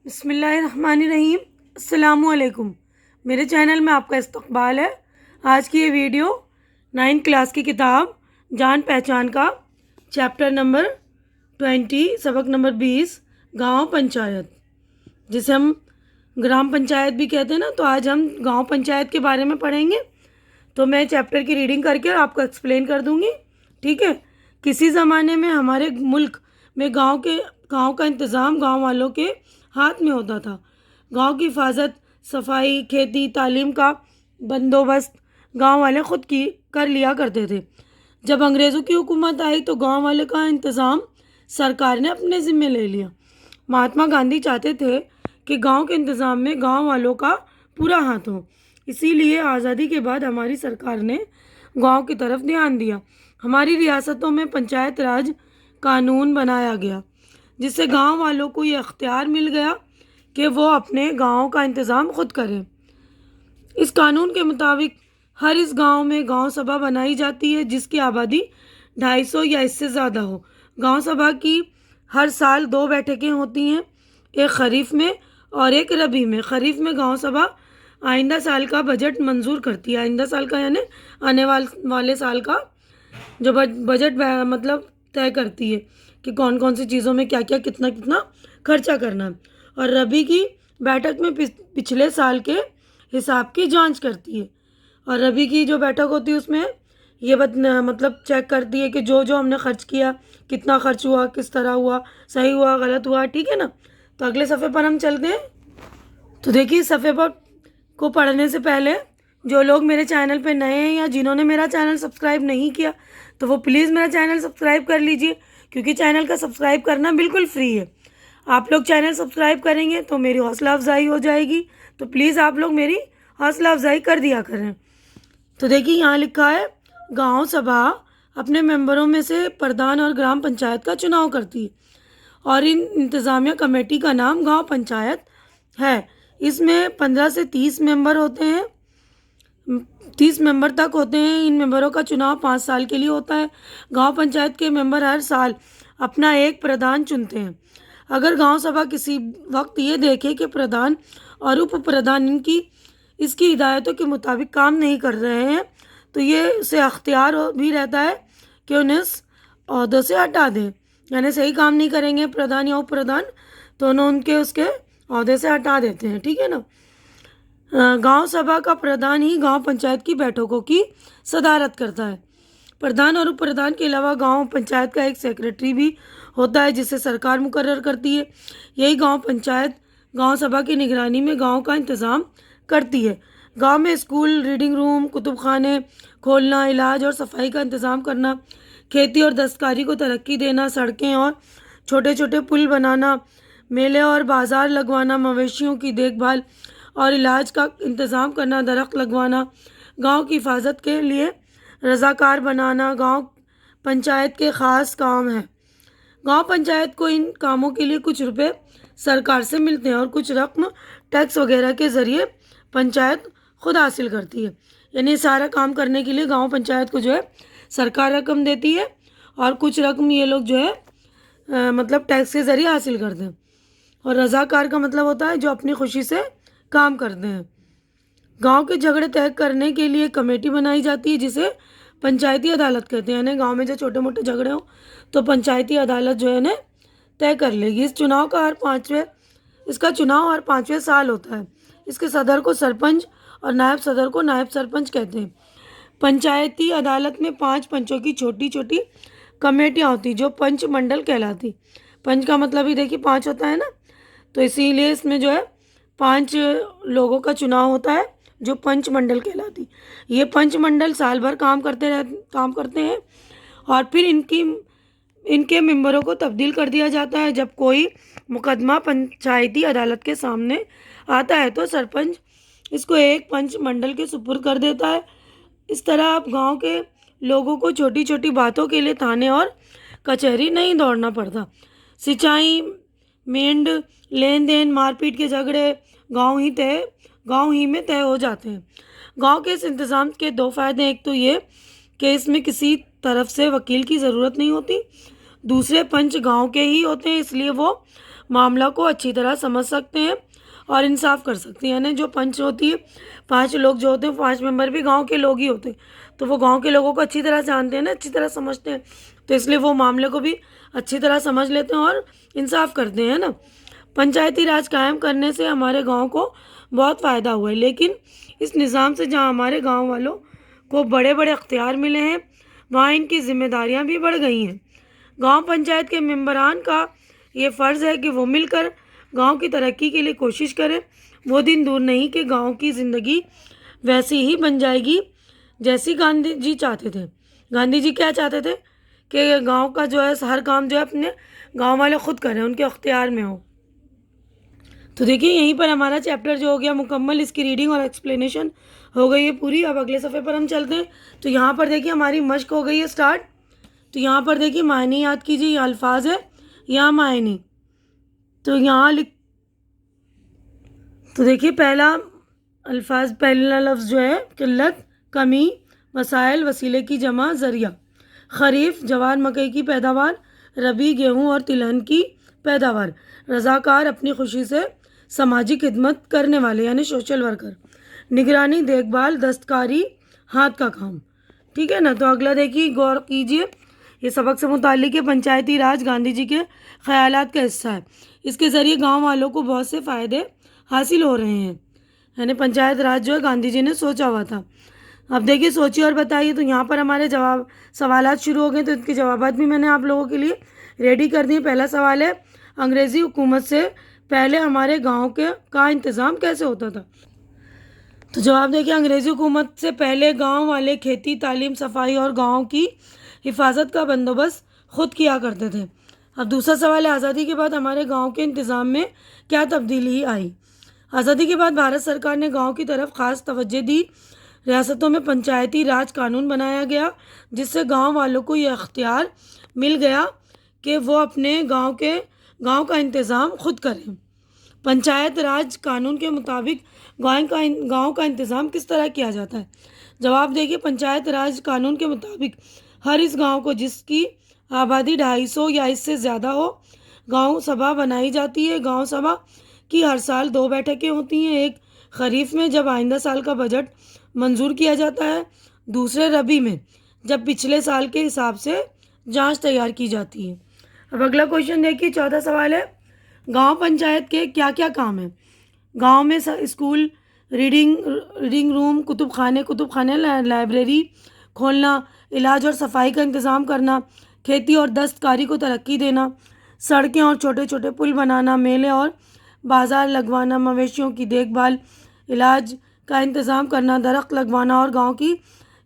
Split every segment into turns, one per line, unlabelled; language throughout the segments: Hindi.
बिस्मिल्लाहिर्रहमानिर्रहीम। अस्सलामुअलैकुम। मेरे चैनल में आपका इस्तकबाल है। आज की ये वीडियो 9th क्लास की किताब जान पहचान का चैप्टर नंबर 20 सबक नंबर 20 गांव पंचायत, जिसे हम ग्राम पंचायत भी कहते हैं ना, तो आज हम गांव पंचायत के बारे में पढ़ेंगे। तो मैं चैप्टर की रीडिंग करके आपको एक्सप्लेन कर दूंगी, ठीक है। किसी ज़माने में हमारे मुल्क में गांव का इंतज़ाम गांव वालों के हाथ में होता था। गांव की हिफाजत, सफाई, खेती, तालीम का बंदोबस्त गांव वाले खुद की कर लिया करते थे। जब अंग्रेज़ों की हुकूमत आई तो गांव वाले का इंतज़ाम सरकार ने अपने ज़िम्मे ले लिया। महात्मा गांधी चाहते थे कि गांव के इंतज़ाम में गांव वालों का पूरा हाथ हो। इसीलिए आज़ादी के बाद हमारी सरकार ने गांव की तरफ ध्यान दिया। हमारी रियासतों में पंचायत राज कानून बनाया गया, जिससे गांव वालों को ये अख्तियार मिल गया कि वो अपने गांव का इंतज़ाम खुद करें। इस कानून के मुताबिक हर इस गांव में गांव सभा बनाई जाती है, जिसकी आबादी 250 या इससे ज़्यादा हो। गांव सभा की हर साल 2 बैठकें होती हैं, एक खरीफ में और एक रबी में। खरीफ में गांव सभा आइंदा साल का बजट मंजूर करती है। आइंदा साल का यानी आने वाले साल का जो बजट मतलब तय करती है कि कौन कौन सी चीज़ों में क्या क्या कितना कितना खर्चा करना है। और रबी की बैठक में पिछले साल के हिसाब की जांच करती है। और रबी की जो बैठक होती है उसमें ये मतलब चेक करती है कि जो जो हमने खर्च किया, कितना खर्च हुआ, किस तरह हुआ, सही हुआ, गलत हुआ, ठीक है ना। तो अगले सफ़े पर हम चलते हैं। तो देखिए, सफ़े पर को पढ़ने से पहले जो लोग मेरे चैनल पे नए हैं या जिन्होंने मेरा चैनल सब्सक्राइब नहीं किया, तो वो प्लीज़ मेरा चैनल सब्सक्राइब कर लीजिए, क्योंकि चैनल का सब्सक्राइब करना बिल्कुल फ्री है। आप लोग चैनल सब्सक्राइब करेंगे तो मेरी हौसला अफजाई हो जाएगी। तो प्लीज़ आप लोग मेरी हौसला अफजाई कर दिया करें। तो देखिए, यहाँ लिखा है, गांव सभा अपने मेंबरों में से प्रधान और ग्राम पंचायत का चुनाव करती है, और इन इंतज़ामिया कमेटी का नाम गांव पंचायत है। इसमें 15 से 30 मेंबर होते हैं, 30 मेंबर तक होते हैं। इन मेंबरों का चुनाव 5 साल के लिए होता है। गांव पंचायत के मेंबर हर साल अपना एक प्रधान चुनते हैं। अगर गांव सभा किसी वक्त ये देखे कि प्रधान और उप प्रधान इसकी हिदायतों के मुताबिक काम नहीं कर रहे हैं, तो ये उसे अख्तियार भी रहता है कि उन्हें इस ओहदे से हटा दें। यानी सही काम नहीं करेंगे प्रधान या उप प्रधान, तो उन्हें उसके ओहदे से हटा देते हैं, ठीक है ना। गांव सभा का प्रधान ही गांव पंचायत की बैठकों की सदारत करता है। प्रधान और उप प्रधान के अलावा गांव पंचायत का एक सेक्रेटरी भी होता है, जिसे सरकार मुकर्रर करती है। यही गांव पंचायत गांव सभा की निगरानी में गांव का इंतज़ाम करती है। गांव में स्कूल, रीडिंग रूम, कुतुब खाने खोलना, इलाज और सफाई का इंतज़ाम करना, खेती और दस्तकारी को तरक्की देना, सड़कें और छोटे छोटे पुल बनाना, मेले और बाज़ार लगवाना, मवेशियों की देखभाल और इलाज का इंतज़ाम करना, दरख्त लगवाना, गांव की हिफाजत के लिए रज़ाकार बनाना गांव पंचायत के ख़ास काम है। गांव पंचायत को इन कामों के लिए कुछ रुपए सरकार से मिलते हैं और कुछ रकम टैक्स वगैरह के ज़रिए पंचायत खुद हासिल करती है। यानी सारा काम करने के लिए गांव पंचायत को जो है सरकार रकम देती है, और कुछ रकम ये लोग जो है मतलब टैक्स के ज़रिए हासिल करते हैं। और रज़ाकार का मतलब होता है जो अपनी खुशी से काम करते हैं। गांव के झगड़े तय करने के लिए कमेटी बनाई जाती है, जिसे पंचायती अदालत कहते हैं। यानी गांव में जो छोटे मोटे झगड़े हों तो पंचायती अदालत जो है ना तय कर लेगी। इसका चुनाव हर 5वें साल होता है। इसके सदर को सरपंच और नायब सदर को नायब सरपंच कहते हैं। पंचायती अदालत में 5 पंचों की छोटी छोटी कमेटियाँ होती, जो पंच मंडल कहलाती। पंच का मतलब ही देखिए 5 होता है ना, तो इसीलिए इसमें जो है 5 लोगों का चुनाव होता है, जो पंच मंडल कहलाती। ये पंच मंडल साल भर काम करते हैं, और फिर इनके मेंबरों को तब्दील कर दिया जाता है। जब कोई मुकदमा पंचायती अदालत के सामने आता है तो सरपंच इसको एक पंच मंडल के सुपुर्द कर देता है। इस तरह अब गांव के लोगों को छोटी छोटी बातों के लिए थाने और कचहरी नहीं दौड़ना पड़ता। सिंचाई, मेंढ, लेन देन, मारपीट के झगड़े गांव ही में तय हो जाते हैं। गांव के इस इंतज़ाम के 2 फ़ायदे हैं। एक तो ये कि इसमें किसी तरफ से वकील की ज़रूरत नहीं होती। दूसरे, पंच गांव के ही होते हैं, इसलिए वो मामला को अच्छी तरह समझ सकते हैं और इंसाफ कर सकते हैं। यानी जो पंच होती है, 5 लोग जो होते हैं, 5 मेंबर भी गांव के लोग ही होते हैं, तो वो गांव के लोगों को अच्छी तरह जानते हैं ना, अच्छी तरह समझते हैं, तो इसलिए वो मामले को भी अच्छी तरह समझ लेते हैं और इंसाफ करते हैं ना। पंचायती राज कायम करने से हमारे गांव को बहुत फ़ायदा हुआ है, लेकिन इस निज़ाम से जहां हमारे गांव वालों को बड़े बड़े अख्तियार मिले हैं, वहाँ इनकी जिम्मेदारियां भी बढ़ गई हैं। गांव पंचायत के मेंबरान का ये फ़र्ज़ है कि वो मिलकर गांव की तरक्की के लिए कोशिश करें। वो दिन दूर नहीं कि गांव की ज़िंदगी वैसी ही बन जाएगी जैसी गांधी जी चाहते थे। गांधी जी क्या चाहते थे कि गांव का जो है हर काम जो है अपने गांव वाले खुद करें, उनके अख्तियार में हो। तो देखिए यहीं पर हमारा चैप्टर जो हो गया मुकम्मल, इसकी रीडिंग और एक्सप्लेनेशन हो गई है पूरी। अब अगले सफ़े पर हम चलते हैं। तो यहाँ पर देखिए हमारी मश्क हो गई है स्टार्ट। तो यहाँ पर देखिए मायने याद कीजिए, ये अल्फाज है, यहाँ मायने। तो यहाँ तो देखिए पहला अल्फाज, पहला लफ्ज़ जो है किल्लत, कमी, वसाइल वसीले की जमा, ज़रिया। खरीफ जवार मकई की पैदावार, रबी गेहूँ और तिलहन की पैदावार। रज़ाकार अपनी खुशी से समाजी खिदमत करने वाले यानी सोशल वर्कर। निगरानी देखभाल दस्तकारी हाथ का काम। ठीक है ना। तो अगला देखिए, गौर कीजिए, ये सबक से मुताल्लिक है। पंचायती राज गांधी जी के ख्यालात का हिस्सा है। इसके ज़रिए गांव वालों को बहुत से फ़ायदे हासिल हो रहे हैं। यानी पंचायत राज जो है गांधी जी ने सोचा हुआ था। अब देखिए सोचिए और बताइए। तो यहाँ पर हमारे जवाब सवालात शुरू हो गए, तो इनके जवाबात भी मैंने आप लोगों के लिए रेडी कर दिए। पहला सवाल है, अंग्रेज़ी हुकूमत से पहले हमारे गांव के का इंतज़ाम कैसे होता था। तो जवाब देखिए, अंग्रेज़ी हुकूमत से पहले गांव वाले खेती, तालीम, सफाई और गांव की हिफाजत का बंदोबस्त खुद किया करते थे। अब दूसरा सवाल है, आज़ादी के बाद हमारे गांव के इंतज़ाम में क्या तब्दीली आई। आज़ादी के बाद भारत सरकार ने गांव की तरफ ख़ास तवज्जो दी। रियासतों में पंचायती राज कानून बनाया गया, जिससे गांव वालों को यह अख्तियार मिल गया कि वो अपने गांव का इंतज़ाम खुद करें। पंचायत राज कानून के मुताबिक गांव का इंतज़ाम किस तरह किया जाता है। जवाब देखिए, पंचायत राज कानून के मुताबिक हर इस गांव को जिसकी आबादी 250 या इससे ज़्यादा हो, गांव सभा बनाई जाती है। गांव सभा की हर साल 2 बैठकें होती हैं, एक खरीफ में जब आइंदा साल का बजट मंजूर किया जाता है, दूसरे रबी में जब पिछले साल के हिसाब से जांच तैयार की जाती है। अब अगला क्वेश्चन देखिए, चौथा सवाल है, गांव पंचायत के क्या क्या काम हैं। गांव में स्कूल, रीडिंग रूम, कुतुब खाने लाइब्रेरी खोलना, इलाज और सफाई का इंतज़ाम करना, खेती और दस्तकारी को तरक्की देना, सड़कें और छोटे छोटे पुल बनाना, मेले और बाज़ार लगवाना, मवेशियों की देखभाल, इलाज का इंतज़ाम करना, दरख्त लगवाना और गांव की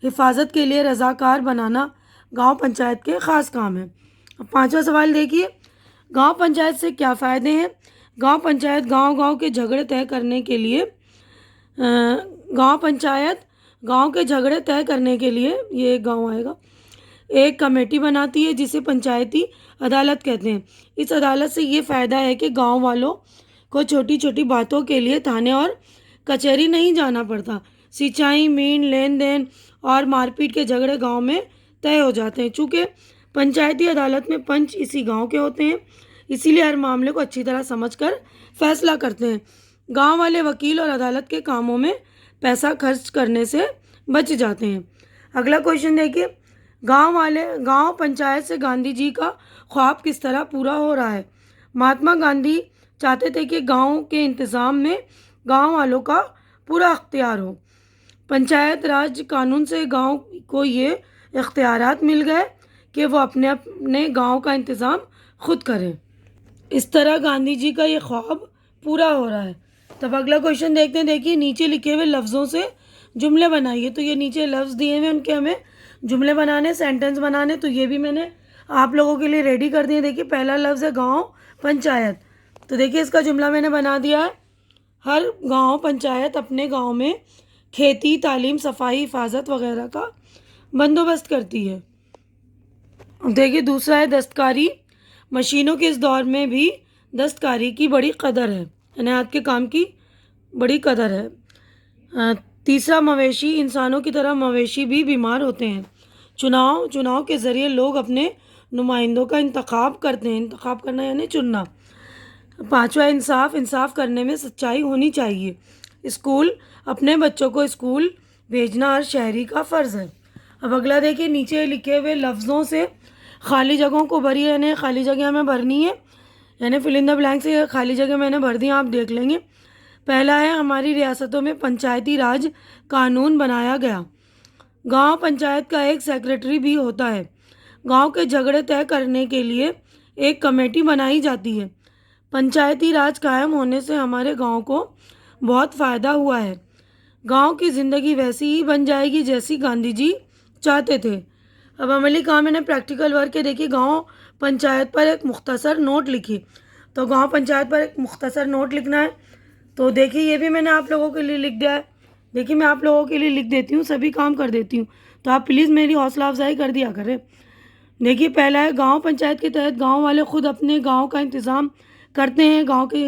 हिफाजत के लिए रज़ाकार बनाना गांव पंचायत के ख़ास काम है। अब पांचवा सवाल देखिए, गांव पंचायत से क्या फ़ायदे हैं। गांव पंचायत गांव के झगड़े तय करने के लिए गांव पंचायत गांव के झगड़े तय करने के लिए, ये गांव आएगा, एक कमेटी बनाती है जिसे पंचायती अदालत कहते हैं। इस अदालत से ये फ़ायदा है कि गांव वालों को छोटी छोटी बातों के लिए थाने और कचहरी नहीं जाना पड़ता। सिंचाई, मीन, लेन देन और मारपीट के झगड़े गांव में तय हो जाते हैं। चूँकि पंचायती अदालत में पंच इसी गांव के होते हैं, इसीलिए हर मामले को अच्छी तरह समझकर फैसला करते हैं। गांव वाले वकील और अदालत के कामों में पैसा खर्च करने से बच जाते हैं। अगला क्वेश्चन देखिए, गांव पंचायत से गांधी जी का ख्वाब किस तरह पूरा हो रहा है। महात्मा गांधी चाहते थे कि गांव के इंतज़ाम में गांव वालों का पूरा अख्तियार हो। पंचायत राज कानून से गांव को ये इख्तियारात मिल गए कि वो अपने अपने गांव का इंतज़ाम खुद करें। इस तरह गांधी जी का ये ख्वाब पूरा हो रहा है। तब अगला क्वेश्चन देखते हैं। देखिए, नीचे लिखे हुए लफ्ज़ों से जुमले बनाइए। तो ये नीचे लफ्ज़ दिए हुए, उनके हमें जुमले बनाने, सेंटेंस बनाने, तो ये भी मैंने आप लोगों के लिए रेडी कर दिए। देखिए पहला लफ्ज़ है गांव पंचायत। तो देखिए इसका जुमला मैंने बना दिया है। हर गांव पंचायत अपने गांव में खेती, तालीम, सफाई, हिफाजत वगैरह का बंदोबस्त करती है। देखिए दूसरा है दस्तकारी। मशीनों के इस दौर में भी दस्तकारी की बड़ी कदर है, यानी हाथ के काम की बड़ी कदर है। तीसरा मवेशी। इंसानों की तरह मवेशी भी बीमार होते हैं। चुनाव के ज़रिए लोग अपने नुमाइंदों का इंतखाब करते हैं। इंतखाब करना यानी चुनना। पांचवा, इंसाफ। इंसाफ करने में सच्चाई होनी चाहिए। स्कूल, अपने बच्चों को स्कूल भेजना हर शहरी का फ़र्ज़ है। अब अगला देखिए, नीचे लिखे हुए लफ्ज़ों से खाली जगहों को भरिए, यानी खाली जगह हमें भरनी है, यानी फिल इन द ब्लैंक से खाली जगह मैंने भर दी, आप देख लेंगे। पहला है, हमारी रियासतों में पंचायती राज कानून बनाया गया। गांव पंचायत का एक सेक्रेटरी भी होता है। गांव के झगड़े तय करने के लिए एक कमेटी बनाई जाती है। पंचायती राज कायम होने से हमारे गांव को बहुत फ़ायदा हुआ है। गांव की ज़िंदगी वैसी ही बन जाएगी जैसी गांधी जी चाहते थे। अब अमली काम, मैंने प्रैक्टिकल वर्क है। देखिए, गांव पंचायत पर एक मुख्तसर नोट लिखिए। तो गांव पंचायत पर एक मुख्तसर नोट लिखना है। तो देखिए, ये भी मैंने आप लोगों के लिए लिख दिया है। देखिए, मैं आप लोगों के लिए लिख देती हूँ, सभी काम कर देती हूँ, तो आप प्लीज़ मेरी हौसला अफजाई कर दिया करें। देखिए, पहला है, गांव पंचायत के तहत गांव वाले खुद अपने गांव का इंतज़ाम करते हैं। गांव की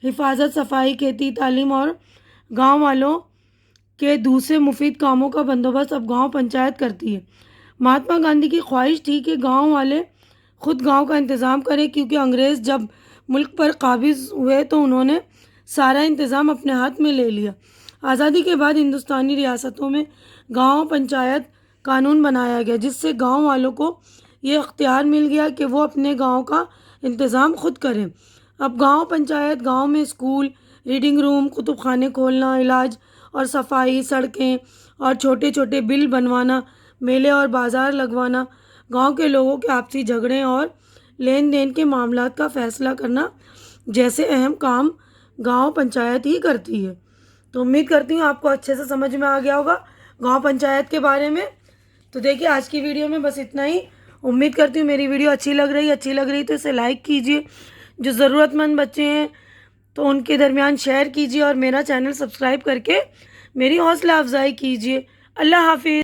हिफाजत, सफाई, खेती, तालीम और गांव वालों के दूसरे मुफीद कामों का बंदोबस्त अब गांव पंचायत करती है। महात्मा गांधी की ख्वाहिश थी कि गांव वाले खुद गांव का इंतज़ाम करें, क्योंकि अंग्रेज़ जब मुल्क पर काबिज़ हुए तो उन्होंने सारा इंतज़ाम अपने हाथ में ले लिया। आज़ादी के बाद हिंदुस्तानी रियासतों में गांव पंचायत कानून बनाया गया, जिससे गांव वालों को ये अख्तियार मिल गया कि वो अपने गांव का इंतज़ाम खुद करें। अब गांव पंचायत गांव में स्कूल, रीडिंग रूम, कुतुब खाने खोलना, इलाज और सफाई, सड़कें और छोटे छोटे बिल बनवाना, मेले और बाज़ार लगवाना, गांव के लोगों के आपसी झगड़े और लेन देन के मामलात का फ़ैसला करना जैसे अहम काम गांव पंचायत ही करती है। तो उम्मीद करती हूँ आपको अच्छे से समझ में आ गया होगा गांव पंचायत के बारे में। तो देखिए, आज की वीडियो में बस इतना ही। उम्मीद करती हूँ मेरी वीडियो अच्छी लग रही तो इसे लाइक कीजिए। जो ज़रूरतमंद बच्चे हैं तो उनके दरमियान शेयर कीजिए और मेरा चैनल सब्सक्राइब करके मेरी हौसला अफजाई कीजिए। अल्लाह हाफिज़।